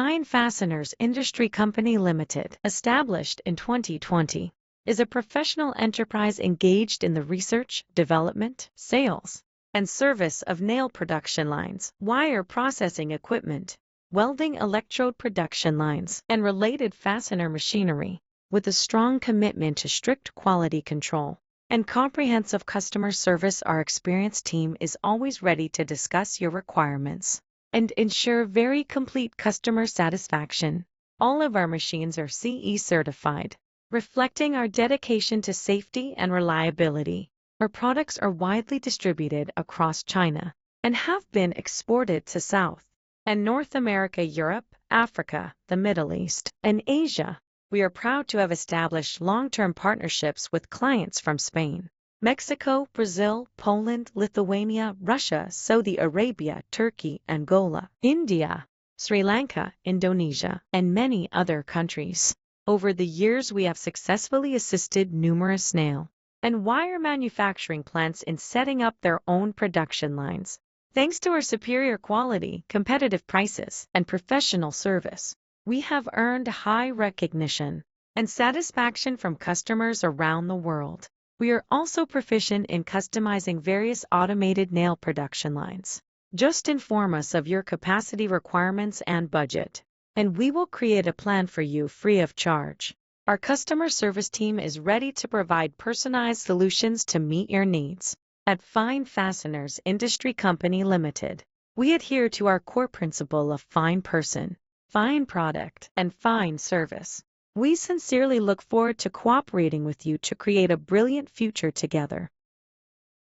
Fine Fasteners Industry Company Limited, established in 2020, is a professional enterprise engaged in the research, development, sales, and service of nail production lines, wire processing equipment, welding electrode production lines, and related fastener machinery, with a strong commitment to strict quality control and comprehensive customer service. Our experienced team is always ready to discuss your requirements and ensure very complete customer satisfaction. All of our machines are CE certified, reflecting our dedication to safety and reliability. Our products are widely distributed across China and have been exported to South and North America, Europe, Africa, the Middle East, and Asia. We are proud to have established long-term partnerships with clients from Spain, Mexico, Brazil, Poland, Lithuania, Russia, Saudi Arabia, Turkey, Angola, India, Sri Lanka, Indonesia, and many other countries. Over the years, we have successfully assisted numerous nail and wire manufacturing plants in setting up their own production lines. Thanks to our superior quality, competitive prices, and professional service, we have earned high recognition and satisfaction from customers around the world. We are also proficient in customizing various automated nail production lines. Just inform us of your capacity requirements and budget, and we will create a plan for you free of charge. Our customer service team is ready to provide personalized solutions to meet your needs. At Fine Fasteners Industry Company Limited, we adhere to our core principle of fine person, fine product, and fine service. We sincerely look forward to cooperating with you to create a brilliant future together.